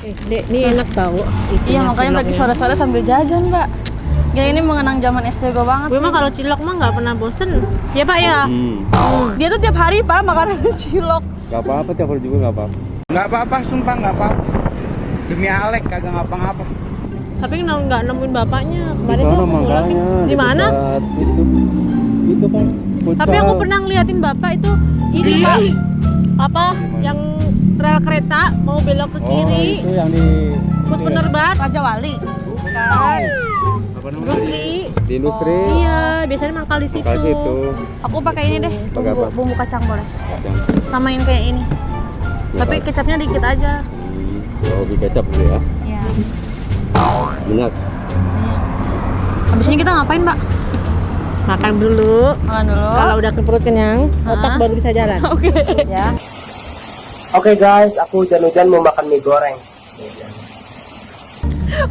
Dek, ini enak tau. Iya, makanya bagi sore-sore sambil jajan, Mbak. Gila, ini mengenang zaman SD gue banget Gue sih. mah kalau cilok mah nggak pernah bosen. Ya Pak ya. Dia tuh tiap hari, Pak, makanan cilok. Gak apa-apa, tiap hari juga gak apa-apa. Nggak apa-apa, sumpah nggak apa-apa. Demi Alek kagak ngapa-ngapa. Tapi nggak nemuin bapaknya. Kemarin Di tuh sana aku pulang. makanya, Di mana? dekat itu kan. Tapi aku pernah ngeliatin bapak itu ini Pak. Apa yang rel kereta mau belok ke kiri. Oh, itu yang di Bus penerbat. Raja Wali. Bukan. apa namanya? Industri. Di industri. Iya, biasanya mangkal di situ. Mangkal situ. Aku pakai ini deh, Pakai apa? bumbu kacang boleh. Kacang. Samain kayak ini. Tapi kecapnya dikit aja. Hobi kecap gitu ya. Iya. Minyak. Habis ini kita ngapain, Mbak? Makan dulu. Makan dulu. Kalau udah ke perut kenyang, otak baru bisa jalan. Oke. Ya. Oke guys, aku hujan-hujan mau makan mie goreng.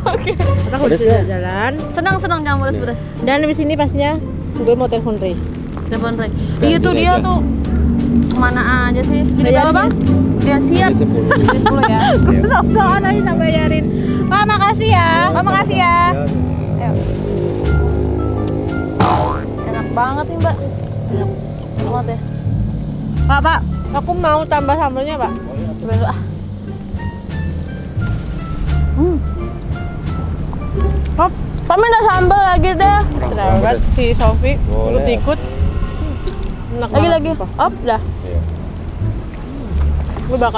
Oke. Otak udah bisa jalan. Senang-senang jangan pedas-pedas. Dan habis ini pastinya gue mau telepon Ray. Telepon Ray. Iya tuh dia aja. tuh kemana aja sih? Jadi Bayarin berapa, Bang? Ya siap. Jadi 10. Jadi 10 ya. Sok-sokan tapi tak bayarin. Pak, makasih ya. Pak, makasih ya. Ayo. Enak banget nih, Mbak. Enak banget ya. Pak, aku mau tambah sambalnya, Pak. Coba dulu ah. Pak minta sambal lagi deh. Terdapat si Sofi Boleh. ikut-ikut. Enak Lagi. banget, Pak. Op, dah. Iya.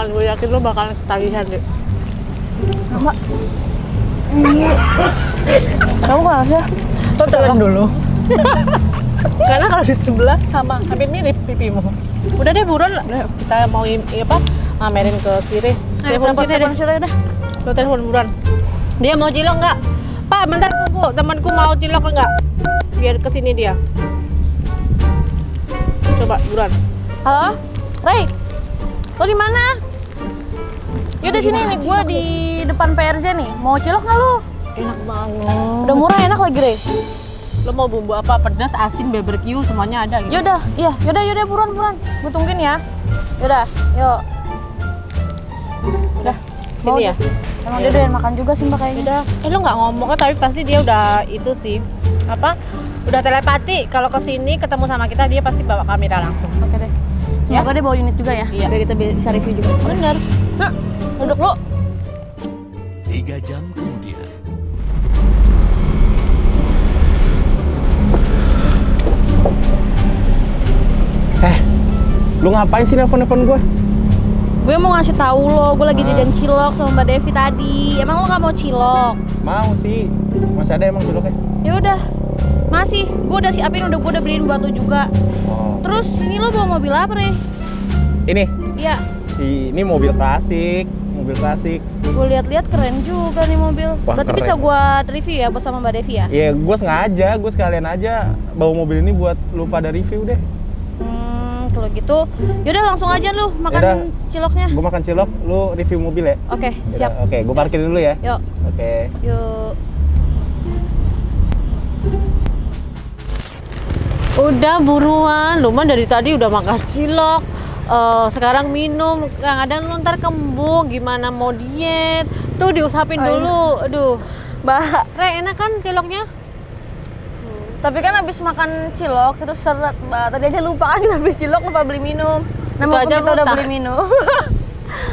Gue yakin lo bakal ketagihan deh. Mbak. Kamu kok ya? Lo telan dulu. Karena kalau di sebelah sama hampir mirip pipimu. Udah deh buruan lah. Kita mau ngamerin ke Sire. Telepon Sire deh. Sire dah. Lo telepon buruan. Dia mau cilok nggak? Pak, bentar temanku mau cilok nggak? Biar kesini dia. Coba buruan. Halo? Ray. Lo di mana? Yaudah sini nih, gue di depan PRJ nih. Mau cilok nggak lu? Enak banget. Udah murah enak lagi, Ray. Lo mau bumbu apa? Pedas, asin, BBQ semuanya ada gitu. Yaudah, iya, yaudah buruan. Gue tungguin ya. Yaudah, yuk. Udah, Sini ya? Emang dia doyan makan juga sih Mbak kayaknya. Udah. Lo nggak ngomong kan, tapi pasti dia udah itu sih. Apa? Udah telepati. Kalau kesini ketemu sama kita, dia pasti bawa kamera langsung. Oke deh. Semoga dia bawa unit juga ya. Iya. Biar kita bisa review juga. Bener. Nah, duduk lu. 3 jam kemudian. Lu ngapain sih nelfon gue? Gue mau ngasih tahu lo, gue lagi jajan cilok sama Mbak Devi tadi. Emang lo nggak mau cilok? Mau sih. Masih ada emang ciloknya? Ya udah. Masih, gue udah siapin, gue udah beliin buat lo juga. Oh. Terus ini lo bawa mobil apa, Re? Ini? Iya, Ini mobil klasik. Mobil klasik. gue lihat-lihat keren juga nih mobil. Wah, Berarti keren. bisa gue review ya bersama Mbak Devi ya? Iya, gue sengaja. Gue sekalian aja bawa mobil ini buat lu pada review deh. Kalau gitu, yaudah langsung aja lu makan Yaudah. ciloknya. Gue makan cilok, lu review mobil ya? Oke, siap. Yaudah, oke, gue parkir dulu ya. Yuk, Oke. yuk. Udah buruan. Lu mah dari tadi udah makan cilok. Sekarang minum. Kadang-kadang lu ntar kembung. Gimana mau diet? Tuh diusapin Oh, dulu. Aduh. Mbak, Re, enak kan ciloknya? tapi kan habis makan cilok itu seret, Mbak. Tadi aja lupa kan kita habis cilok lupa beli minum. Nah, Itu mumpung aja kita udah muntah. beli minum.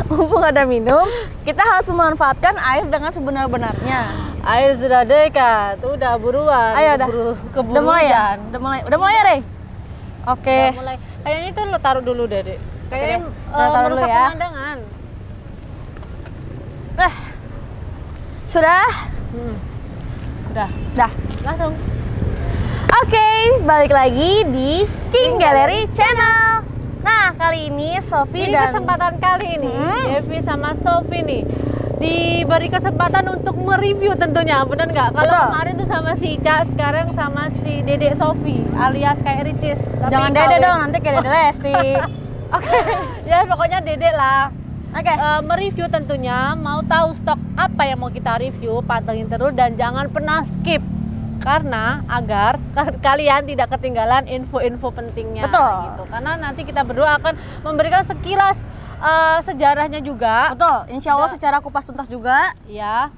Mumpung ada minum, kita harus memanfaatkan air dengan sebenar-benarnya. Air sudah dekat. Udah buruan. Ayo dah. Keburu Udah mulai ya? hujan. Udah mulai ya, Rey? Oke. Udah mulai. Kayaknya itu lo taruh dulu deh, Dek. Kayaknya Udah taruh dulu merusak ya. pemandangan. Nah. Sudah? Udah. Dah. Langsung. Oke, balik lagi di King Gallery Channel. Nah, kali ini Sofi Ini dan kesempatan kali ini, Devi sama Sofi nih diberi kesempatan untuk mereview tentunya, bener nggak? Kalau Betul. kemarin tuh sama si Ica, sekarang sama si Dedek Sofi alias kayak Ricis. Tapi jangan Dede kawin. dong, nanti kayak Dede Lesti. Oke. Ya pokoknya Dedek lah. Oke. Mereview tentunya, mau tahu stok apa yang mau kita review, pantengin terus dan jangan pernah skip. Karena agar kalian tidak ketinggalan info-info pentingnya. Betul. Gitu. Karena nanti kita berdua akan memberikan sekilas sejarahnya juga. Betul, insya Allah secara kupas tuntas juga. Ya.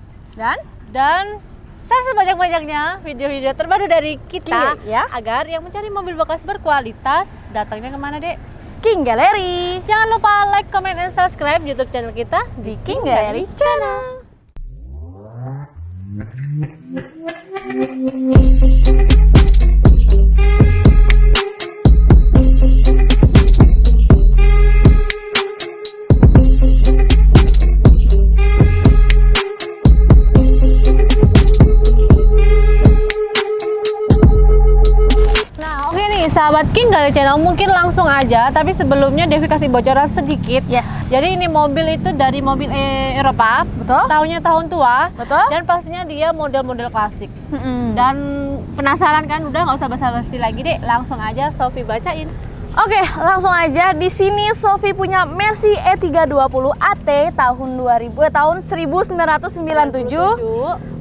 Dan Share sebanyak-banyaknya video-video terbaru dari kita ya, agar yang mencari mobil bekas berkualitas datangnya kemana, Dek? King Gallery. Jangan lupa like, comment, dan subscribe YouTube channel kita di King Gallery Channel. Sahabat King Gallery Channel, mungkin langsung aja, tapi sebelumnya Devi kasih bocoran sedikit. Yes. Jadi ini mobil itu dari mobil Eropa, betul. Tahunnya tahun tua, betul. Dan pastinya dia model-model klasik. Dan penasaran kan? Udah nggak usah basa-basi lagi, Dek. Langsung aja Sofi bacain. Oke, langsung aja. Di sini Sofi punya Mercy E320 AT tahun 1997.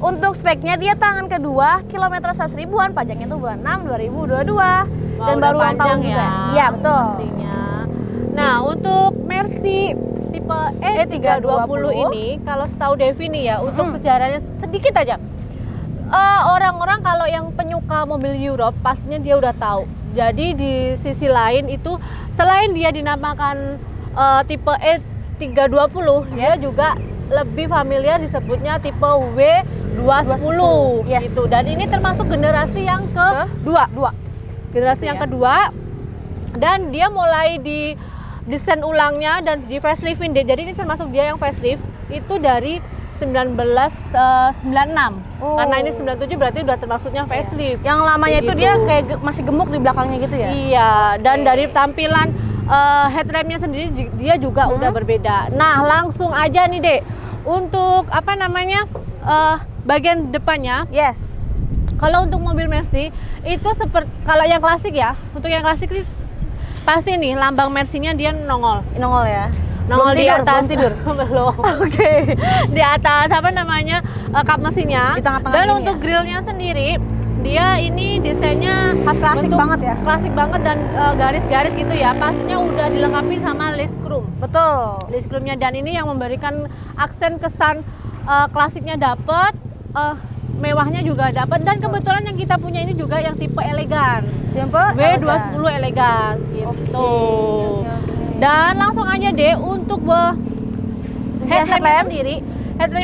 Untuk speknya dia tangan kedua, kilometer 100 ribuan, pajaknya tuh bulan 6 2022. Dan baru ulang tahun juga. Iya, betul. Pastinya. Nah, untuk Mercy tipe E320 ini, kalau setahu Devi nih ya, untuk sejarahnya sedikit aja. Orang-orang kalau yang penyuka mobil Europe pastinya dia udah tahu. Jadi di sisi lain itu selain dia dinamakan tipe E320, dia juga lebih familiar disebutnya tipe W210 gitu. Dan ini termasuk generasi yang kedua. Generasi yang kedua, dan dia mulai di desain ulangnya dan di faceliftin deh. Jadi ini termasuk dia yang facelift itu dari 1996. Karena ini 97 berarti udah termasuknya facelift. Yang lamanya itu dia kayak masih gemuk di belakangnya gitu ya. Iya, dan dari tampilan headlampnya sendiri dia juga udah berbeda. Nah, langsung aja nih, Dek. Untuk apa namanya? Bagian depannya. Yes. Kalau untuk mobil Mercy itu seperti kalau yang klasik ya, untuk yang klasik sih pasti nih lambang Mercy-nya dia nongol ya. Nongol di atas, belum tidur. Belum. Oke. Di atas apa namanya? Kap mesinnya. Di tengah-tengah. Dan untuk grillnya sendiri dia ini desainnya khas klasik banget ya. Klasik banget dan garis-garis gitu ya. Pastinya udah dilengkapi sama lace chrome. Betul. Lace chrome-nya, dan ini yang memberikan aksen kesan klasiknya dapet, mewahnya juga dapat, dan kebetulan yang kita punya ini juga yang tipe elegan, tipe W210 elegan gitu. Dan langsung aja deh untuk headlampnya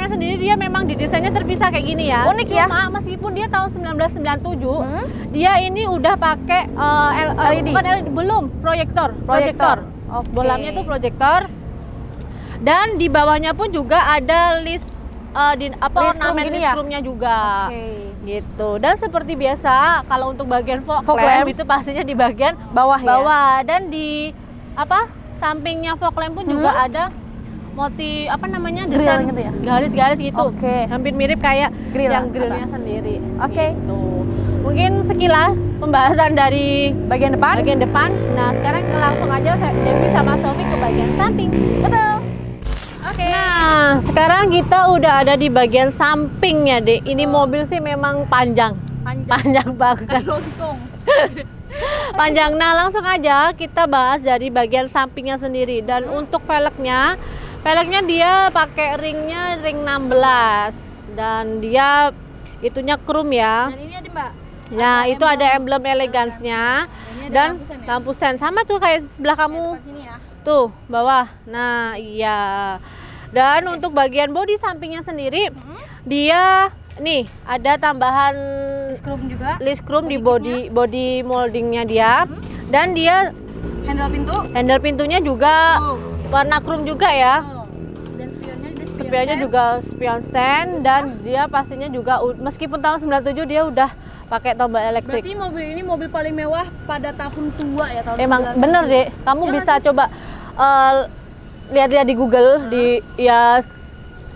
sendiri dia memang didesainnya terpisah kayak gini ya. Unik ya. Cuma meskipun dia tahun 1997, dia ini udah pakai LED. Bukan LED, belum, proyektor. Bolamnya tuh proyektor. Dan di bawahnya pun juga ada list ornamen list chrome-nya juga. Gitu. Dan seperti biasa kalau untuk bagian fog lamp itu pastinya di bagian bawah. Dan di sampingnya fog lamp pun juga ada motif desain gitu ya? Garis-garis gitu. Hampir mirip kayak grillnya sendiri. Gitu. Mungkin sekilas pembahasan dari bagian depan. Nah, sekarang langsung aja Devi sama Sofi ke bagian samping. Betul. Nah, sekarang kita udah ada di bagian sampingnya, Dek. Ini mobil sih memang panjang banget. Panjang. Nah, langsung aja kita bahas dari bagian sampingnya sendiri. Dan untuk velgnya dia pakai ringnya ring 16 dan dia itunya chrome ya. Dan ini ada, Mbak. Nah, itu ada emblem elegansnya dan lampu sen sama tuh kayak sebelah kamu. Tuh, bawah. Nah, iya. Dan untuk bagian bodi sampingnya sendiri dia nih ada tambahan list chrome di body moldingnya dia. Dan dia handle pintunya juga warna chrome juga ya. Dan spionnya juga spion sen, dan dia pastinya juga meskipun tahun 97 dia udah pakai tombol elektrik. Berarti mobil ini mobil paling mewah pada tahun tua ya, tahun Emang 90. Bener deh, kamu bisa coba lihat-lihat di Google,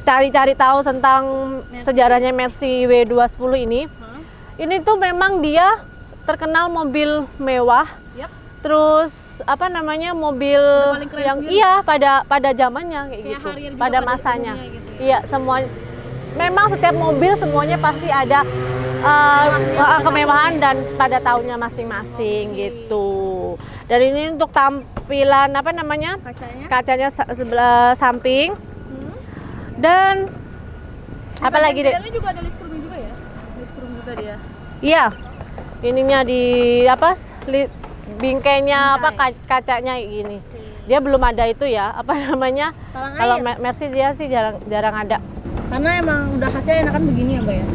cari-cari tahu tentang sejarahnya Mercy W210 ini. Ini tuh memang dia terkenal mobil mewah. Terus mobil yang pada zamannya kayak gitu, pada masanya. Iya, semua memang setiap mobil semuanya pasti ada kemewahan dan pada tahunnya masing-masing gitu. Dan ini untuk tampilan apa namanya? Kacanya sebelah samping. Dan apa lagi deh? Ini juga ada list room juga ya? List room juga dia. Iya. Ininya di apa? Bingkainya apa kacanya gini. Dia belum ada itu ya, apa namanya? Kalau Mercy dia sih jarang ada. Karena emang udah hasilnya enakan begini ya, Mbak ya.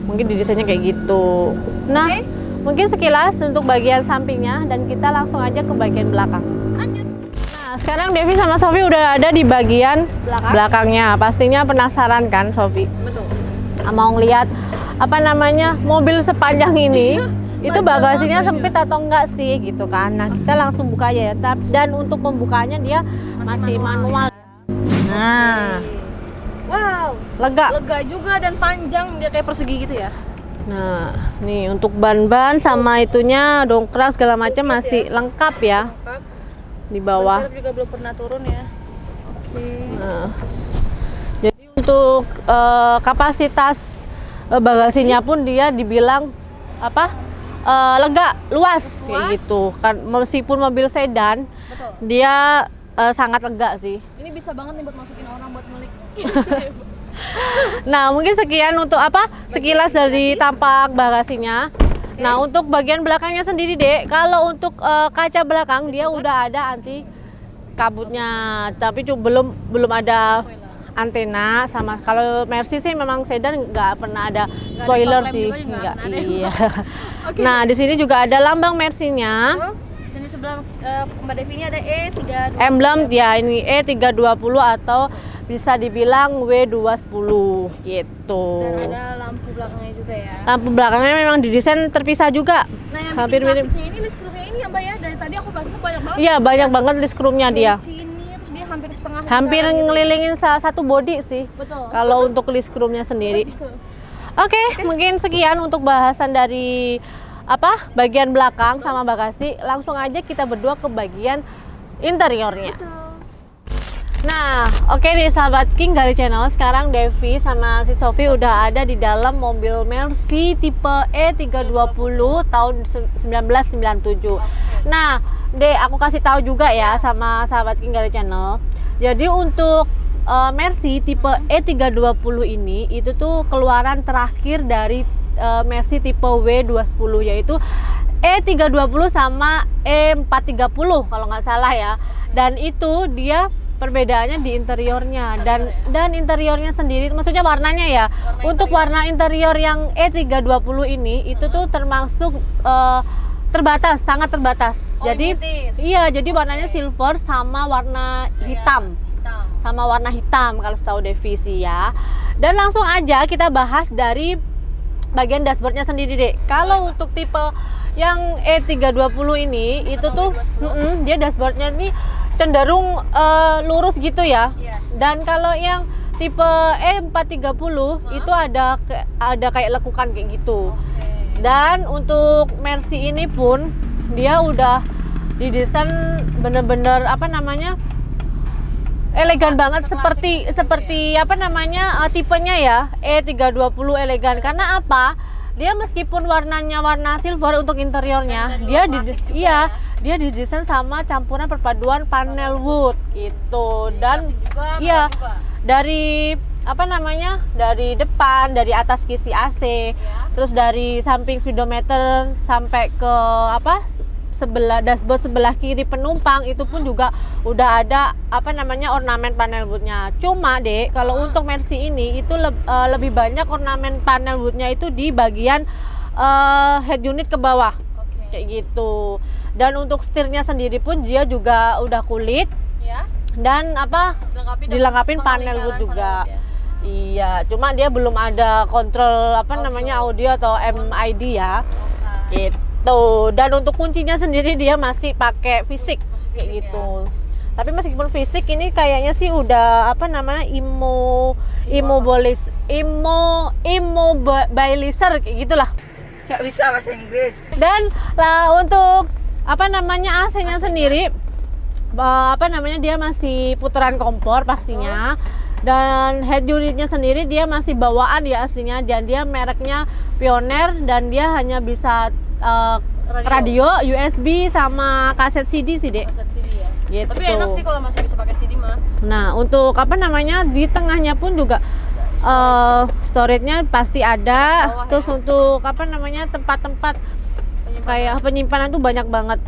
Mungkin didesainnya kayak gitu. Nah, mungkin sekilas untuk bagian sampingnya dan kita langsung aja ke bagian belakang. Lanjut. Nah, sekarang Devi sama Sofi udah ada di bagian belakangnya. Pastinya penasaran kan, Sofi? Betul. Mau ngeliat apa namanya mobil sepanjang ini. Itu bagasinya sempit atau enggak sih gitu kan. Nah, kita langsung buka aja ya. Dan untuk pembukanya dia masih manual. Nah, wow, lega juga dan panjang, dia kayak persegi gitu ya. nah, nih untuk ban-ban sama itunya dongkrak segala macam masih lengkap ya. Di bawah. Ban juga belum pernah turun ya. Oke. Nah, jadi untuk kapasitas bagasinya pun dia dibilang apa? Lega, luas kayak gitu. Kan meskipun mobil sedan, Betul. dia sangat lega sih. Ini bisa banget nih buat masukin orang buat ngulik. Nah, mungkin sekian untuk apa? Sekilas dari tampak bagasinya. Nah, untuk bagian belakangnya sendiri, Dek. Kalau untuk kaca belakang dia udah ada anti kabutnya, tapi belum ada antena sama. Kalau Mercy sih memang sedan nggak pernah ada spoiler sih, nggak. Iya. Nah, di sini juga ada lambang Mercy-nya. Dan di sebelah Mbak Devi ini ada E320. Emblem ya, ini E320 atau bisa dibilang W210 gitu. Dan ada lampu belakangnya juga ya. Lampu belakangnya memang didesain terpisah juga. Nah, yang Hampir bikin mirip. klasiknya ini list roomnya ini ya, Mbak ya. Dari tadi aku bantu banyak banget. Iya, banyak banget list roomnya dia. Di sini terus dia hampir setengah. Hampir jalan gitu. ngelilingin satu body sih. Betul. Kalau untuk list roomnya sendiri. Betul. Oke, mungkin sekian untuk bahasan dari apa bagian belakang sama bagasi. Langsung aja kita berdua ke bagian interiornya. Nah, oke nih sahabat King dari channel. Sekarang Devi sama si Sofi udah ada di dalam mobil Mercy tipe E320 tahun 1997. Nah, aku kasih tahu juga ya sama sahabat King dari channel. Jadi untuk Mercy tipe E320 ini itu tuh keluaran terakhir dari Mercy tipe W210, yaitu E320 sama E430 kalau nggak salah ya. Dan itu dia perbedaannya di interiornya dan interiornya sendiri, maksudnya warnanya ya. Untuk warna interior yang E320 ini itu tuh termasuk terbatas, sangat terbatas. Jadi iya, jadi warnanya silver sama warna hitam. Sama warna hitam kalau setahu Devi sih ya. Dan langsung aja kita bahas dari bagian dashboardnya sendiri, Dek. Kalau untuk tipe yang E320 ini itu tuh dia dashboardnya ini cenderung lurus gitu ya. Dan kalau yang tipe E430 itu ada kayak lekukan kayak gitu. Dan untuk Mercy ini pun dia udah didesain bener-bener apa namanya elegan banget, seperti apa namanya tipenya ya E320 elegan. Karena apa? Dia meskipun warnanya warna silver untuk interiornya, dia didesain sama campuran perpaduan panel wood gitu. Dan iya, dari apa namanya, dari depan, dari atas kisi AC, terus dari samping speedometer sampai ke apa dashboard sebelah kiri penumpang itu pun juga udah ada apa namanya ornamen panel woodnya. Cuma Dek, kalau untuk Mercy ini itu lebih banyak ornamen panel woodnya itu di bagian head unit ke bawah, kayak gitu. Dan untuk setirnya sendiri pun dia juga udah kulit dan apa dilengkapin panel wood juga. Iya, cuma dia belum ada kontrol apa namanya audio atau MID ya, gitu. Dan untuk kuncinya sendiri dia masih pakai fisik kayak gitu. Tapi meskipun fisik ini kayaknya sih udah apa namanya immobilizer kayak gitulah. Nggak bisa bahasa Inggris. Dan lah untuk apa namanya AC-nya sendiri apa namanya dia masih putaran kompor pastinya. Dan head unitnya sendiri dia masih bawaan ya aslinya, dan dia mereknya Pioneer dan dia hanya bisa radio, USB sama kaset CD sih, Dek. Kaset CD ya. Gitu. Tapi enak sih kalau masih bisa pakai CD mah. Nah, untuk apa namanya di tengahnya pun juga storage-nya pasti ada. Bawah Terus untuk apa namanya tempat-tempat kayak penyimpanan tuh banyak banget.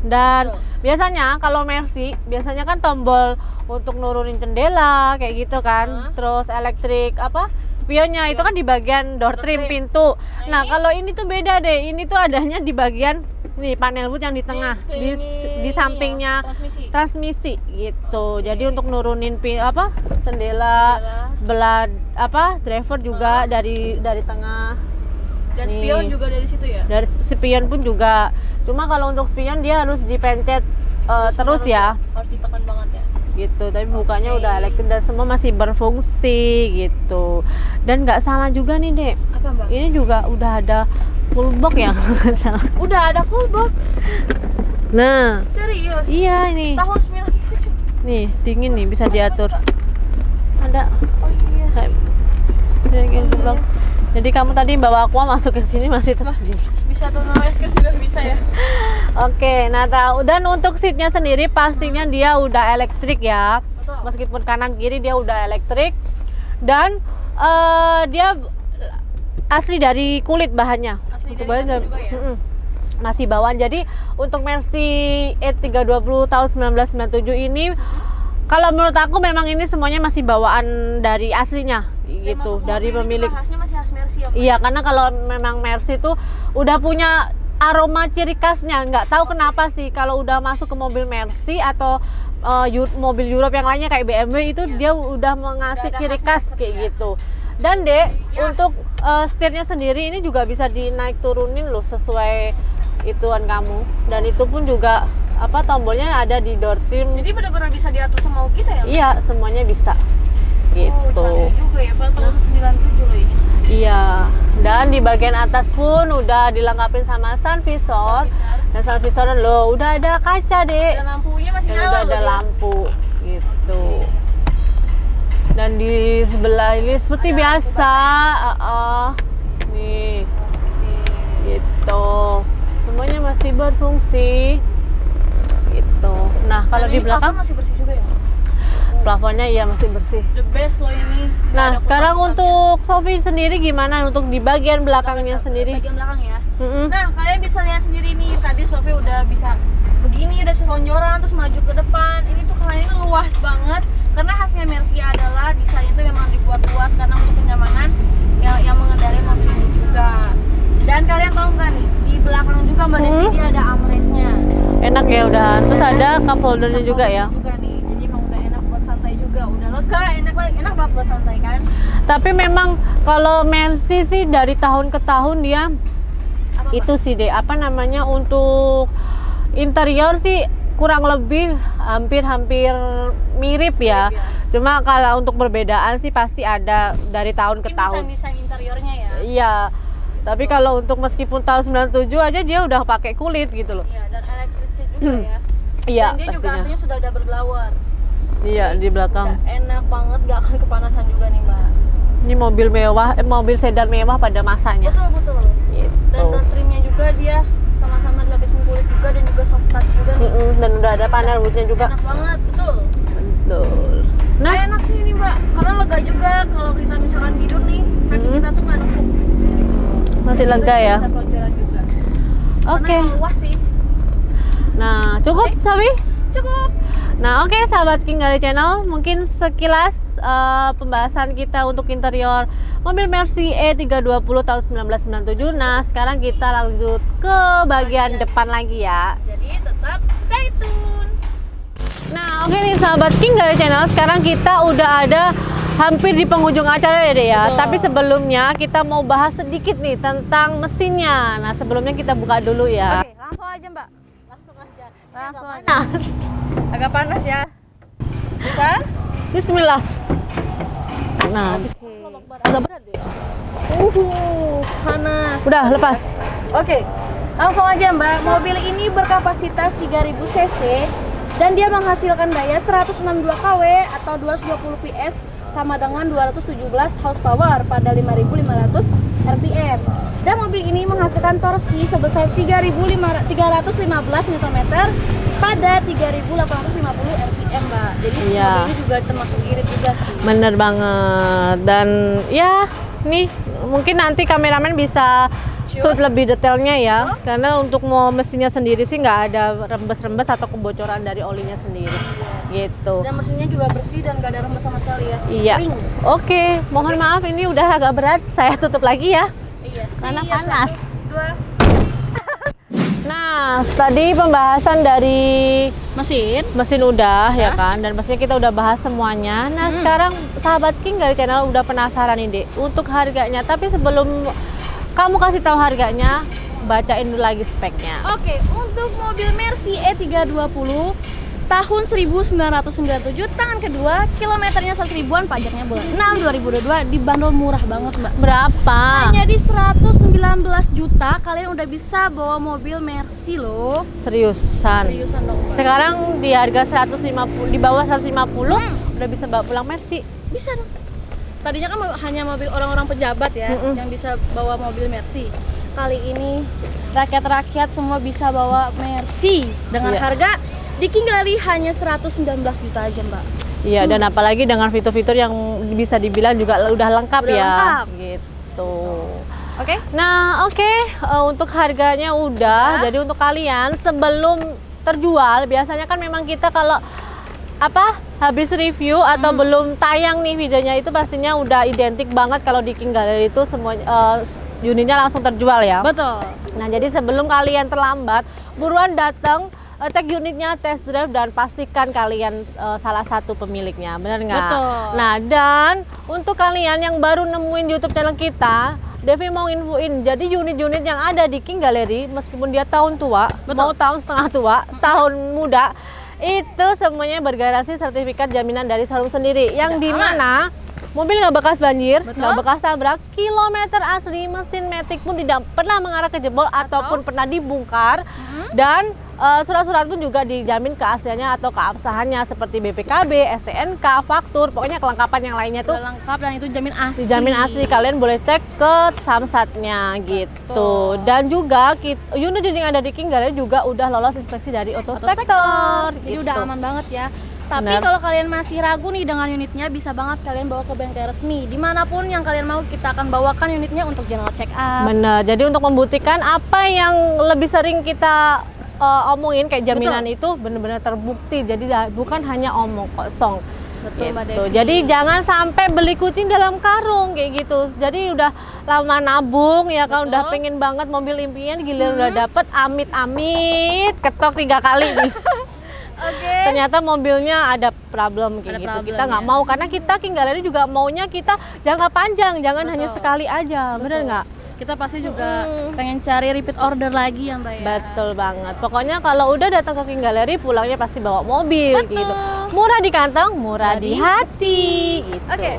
Dan biasanya kalau Mercy biasanya kan tombol untuk nurunin jendela kayak gitu kan. Terus elektrik apa? Spionnya itu kan di bagian door trim pintu. Nah, kalau ini tuh beda deh. Ini tuh adanya di bagian nih panel boot yang di tengah, di sampingnya transmisi gitu. Jadi untuk nurunin apa jendela sebelah apa driver juga dari tengah. Dan Nih. spion juga dari situ ya. Dari spion pun juga. Cuma kalau untuk spion dia harus dipencet terus ya. Harus ditekan banget ya. Gitu, tapi bukanya udah elektrik dan semua masih berfungsi gitu. Dan nggak salah juga nih, Dek. Apa, Mbak? Ini juga udah ada full box ya, nggak salah. Udah ada full box. Nah, Serius? iya ini. Tahun 97. Nih, dingin nih bisa diatur. Ada. Oh iya. Kayak dingin full box. Jadi kamu tadi bawa aqua masuk ke sini masih tetap dingin. Bisa tuh es kan juga bisa ya. Oke, nah dan untuk seatnya sendiri pastinya dia udah elektrik ya. Betul. Meskipun kanan kiri dia udah elektrik dan dia asli dari kulit bahannya. Asli Untuk dari bahannya kaca juga ya? masih bawaan. Jadi untuk Mercy E320 tahun 1997 ini kalau menurut aku memang ini semuanya masih bawaan dari aslinya gitu, dari pemilik. Khasnya masih khas Mercy ya. Iya, karena kalau memang Mercy tuh udah punya aroma ciri khasnya. Nggak tahu kenapa sih kalau udah masuk ke mobil Mercy atau mobil Europe yang lainnya kayak BMW itu dia udah mengasih ciri khas kayak gitu. Dan Dek, untuk setirnya sendiri ini juga bisa dinaik turunin loh sesuai ituan kamu. Dan itu pun juga apa tombolnya ada di door trim. Jadi benar-benar bisa diatur sama kita ya? Iya, semuanya bisa. Gitu. Oh, canggih juga ya, padahal tahun 97 loh ini. Iya, dan di bagian atas pun udah dilengkapin sama sun visor. Dan sun visor lo udah ada kaca, Dek. Dan lampunya masih Dan nyala udah ada loh, lampu gitu. Dan di sebelah ini seperti biasa, nih, gitu. Semuanya masih berfungsi, gitu. Nah, kalau di belakang masih bersih juga ya? plafonnya iya masih bersih. The best loh ini. Nggak Nah, ada sekarang kutu-kutu. untuk Sofi sendiri gimana untuk di bagian belakangnya sendiri? Bagian belakang ya. Mm-mm. Nah, kalian bisa lihat sendiri nih, tadi Sofi udah bisa begini, udah selonjoran, terus maju ke depan. Ini tuh kalian ini luas banget, karena khasnya Mercy adalah desainnya itu memang dibuat luas karena untuk kenyamanan yang mengendarai mobil ini juga. Dan kalian tahu nggak nih, di belakang juga Mbak Devi dia ada armrestnya. Enak ya udah. Terus ada cup holdernya juga ya. Juga nih, jadi emang udah enak buat santai juga, udah lega, enak banget buat santai kan. Tapi memang kalau Mercy sih dari tahun ke tahun dia Apa, itu sih deh apa namanya untuk interior sih kurang lebih hampir mirip ya. Cuma kalau untuk perbedaan sih pasti ada dari tahun ke Mungkin tahun. desain interiornya ya. Iya. Tapi kalau untuk meskipun tahun 97 aja dia udah pakai kulit gitu loh. Iya, dan elektrisnya juga ya. Iya, Dan dia juga pastinya. aslinya sudah double blower. Iya, di belakang. Udah enak banget, gak akan kepanasan juga nih Mbak. Ini mobil mewah, mobil sedan mewah pada masanya. Betul. Dan Gitu. door trimnya juga dia sama-sama dilapisin kulit juga dan juga soft touch juga nih. Dan udah ada panel bootnya juga. Enak banget, betul. Betul. Nah, Nah, enak sih ini Mbak, karena lega juga kalau kita misalkan tidur nih, kaki kita tuh nggak numpuk. masih lega ya. Bisa selonjoran juga. Oke. Karena emang luas sih. Nah, cukup Sabi? Cukup. Nah, oke sahabat King Gali Channel, mungkin sekilas pembahasan kita untuk interior mobil Mercy E320 tahun 1997. Nah, sekarang kita lanjut ke bagian depan lagi ya. Jadi tetap stay tune. Nah, oke nih sahabat King Gali Channel, sekarang kita udah ada hampir di penghujung acara ya, Dek ya. Betul. Tapi sebelumnya kita mau bahas sedikit nih tentang mesinnya. Nah, sebelumnya kita buka dulu ya. Oke, langsung aja Mbak. Langsung aja. Langsung aja. Panas. Agak panas ya. Bisa? Bismillah. Nah, agak berat deh. Panas. Udah, lepas. Oke, langsung aja Mbak. Mobil ini berkapasitas 3000 cc dan dia menghasilkan daya 162 kW atau 220 PS sama dengan 217 horsepower pada 5.500 rpm. Dan mobil ini menghasilkan torsi sebesar 3.315 Nm pada 3.850 rpm, Mbak. Jadi Iya. mobil ini juga termasuk irit juga sih. Bener banget. Dan ya, nih mungkin nanti kameramen bisa shoot lebih detailnya ya, karena untuk mesinnya sendiri sih nggak ada rembes-rembes atau kebocoran dari olinya sendiri, gitu. Dan mesinnya juga bersih dan nggak ada rembes sama sekali ya. Iya. Clean. Oke, mohon maaf ini udah agak berat, saya tutup lagi ya. Iya. Karena Siap, panas. 1, 2. Nah, tadi pembahasan dari mesin udah ya kan, dan pastinya kita udah bahas semuanya. Nah, sekarang sahabat King dari channel udah penasaran nih, Dek, untuk harganya. Tapi sebelum kamu kasih tahu harganya, bacain dulu lagi speknya. Oke, untuk mobil Mercy E320 tahun 1997, tangan kedua, kilometernya 100 ribuan, pajaknya bulan 6 2022, dibanderol murah banget, Mbak. Berapa? Hanya di 119 juta kalian udah bisa bawa mobil Mercy loh. Seriusan. Seriusan dong, Mbak. Sekarang di harga 150, di bawah 150 udah bisa bawa pulang Mercy. Bisa dong. Tadinya kan hanya mobil orang-orang pejabat ya yang bisa bawa mobil Mercy. Kali ini rakyat-rakyat semua bisa bawa Mercy dengan Iya. harga di King Gallery hanya 119 juta aja, Mbak. Iya, dan apalagi dengan fitur-fitur yang bisa dibilang juga udah lengkap Udah ya. lengkap. Gitu. Oke? Nah, oke, untuk harganya udah. Jadi untuk kalian sebelum terjual, biasanya kan memang kita kalau habis review atau belum tayang nih videonya, itu pastinya udah identik banget kalau di King Gallery itu semua unitnya langsung terjual ya. Betul. Nah, jadi sebelum kalian terlambat, buruan datang, cek unitnya, test drive, dan pastikan kalian salah satu pemiliknya, benar nggak? Betul. Nah, dan untuk kalian yang baru nemuin YouTube channel kita, Devi mau infoin, jadi unit-unit yang ada di King Gallery, meskipun dia tahun tua, mau tahun setengah tua, tahun muda, itu semuanya bergaransi sertifikat jaminan dari showroom sendiri, yang dimana mobil nggak bekas banjir, nggak bekas tabrak, kilometer asli, mesin matic pun tidak pernah mengarah ke jebol ataupun pernah dibongkar, dan surat-surat pun juga dijamin keasliannya atau keabsahannya seperti BPKB, STNK, faktur, pokoknya kelengkapan yang lainnya tuh Udah lengkap dan itu jamin asli. dijamin asli. Kalian boleh cek ke samsatnya gitu. Dan juga unit-unit yang ada di King Gallery juga udah lolos inspeksi dari Autospektor. Jadi Gitu. udah aman banget ya. Tapi Benar. kalau kalian masih ragu nih dengan unitnya, bisa banget kalian bawa ke bengkel resmi. Dimanapun yang kalian mau, kita akan bawakan unitnya untuk general check up. Bener. Jadi untuk membuktikan apa yang lebih sering kita omongin kayak jaminan itu benar-benar terbukti. Jadi bukan hanya omong kosong. Betul, Mbak Gitu. Devi. Jadi jangan sampai beli kucing dalam karung kayak gitu. Jadi udah lama nabung ya kan, Betul. udah pengen banget mobil impian, giliran udah dapet amit-amit ketok 3 kali nih. Oke. Ternyata mobilnya ada problem kayak Ada gitu. problem, Kita nggak ya. mau, karena kita King Gallery juga maunya kita jangka panjang, jangan hanya Betul. sekali aja. Bener nggak? Kita pasti juga pengen cari repeat order lagi ya, Mbak ya. Betul banget. Pokoknya kalau udah datang ke King Gallery, pulangnya pasti bawa mobil Betul. gitu. Murah di kantong, murah di hati gitu. Oke.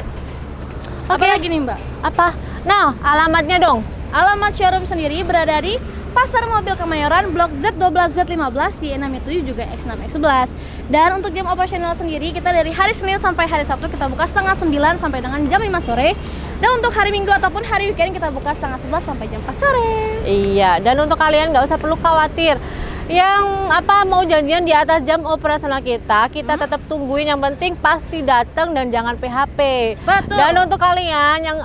Oke. Apa lagi nih, Mbak? Apa? Nah, alamatnya dong. Alamat showroom sendiri berada di Pasar Mobil Kemayoran, Blok Z12 Z15, Y67 juga X6 X11. Dan untuk jam operasional sendiri, kita dari hari Senin sampai hari Sabtu kita buka setengah 9 sampai dengan jam 5 sore. Dan untuk hari Minggu ataupun hari weekend kita buka setengah 11 sampai jam 4 sore. Iya, dan untuk kalian nggak usah perlu khawatir. Yang mau janjian di atas jam operasional kita tetap tungguin, yang penting pasti datang dan jangan PHP. Betul. Dan untuk kalian yang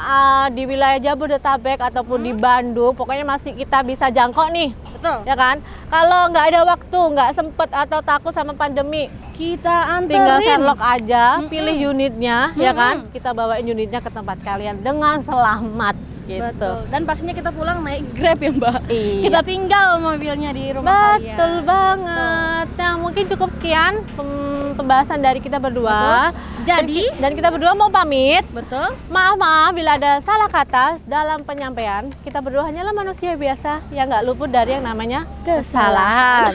di wilayah Jabodetabek ataupun di Bandung, pokoknya masih kita bisa jangkau nih. Betul. Ya kan? Kalau nggak ada waktu, nggak sempet atau takut sama pandemi, Kita anterin. tinggal Sherlock aja, pilih unitnya, ya kan? Kita bawain unitnya ke tempat kalian dengan selamat. Gitu. Betul. Dan pastinya kita pulang naik Grab ya, Mbak. Iya. Kita tinggal mobilnya di rumah kalian. Betul banget. Nah, mungkin cukup sekian pembahasan dari kita berdua. Jadi, Dan kita berdua mau pamit. betul. Maaf bila ada salah kata dalam penyampaian. Kita berdua hanyalah manusia biasa yang nggak luput dari yang namanya kesalahan.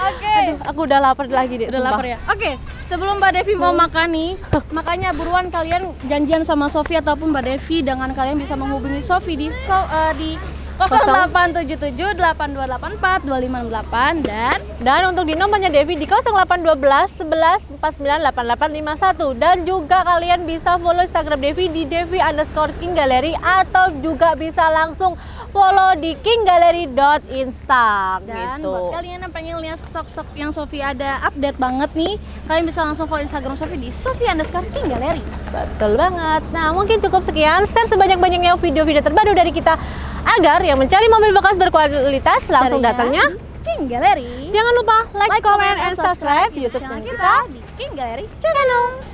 Oke. Aduh, aku udah lapar lagi deh. Udah sumpah. lapar ya? Oke, sebelum Mbak Devi mau makan nih, makanya buruan kalian janjian sama Sofi ataupun Mbak Devi, dengan kalian bisa menghubungi Sofi di 0877 8284 258 Dan untuk di nomornya Devi di 0812 11 49 8851. Dan juga kalian bisa follow Instagram Devi di Devi_King Gallery atau juga bisa langsung follow di kinggallery.insta dan gitu. buat kalian yang pengen lihat stok-stok yang Sofi ada update banget nih, kalian bisa langsung follow Instagram Sofi di Sofi_King Gallery. Betul banget. Nah, mungkin cukup sekian. Share sebanyak-banyaknya video-video terbaru dari kita agar yang mencari mobil bekas berkualitas langsung datangnya King Gallery. Jangan lupa like, comment, and subscribe YouTube channel kita kita di King Gallery channel.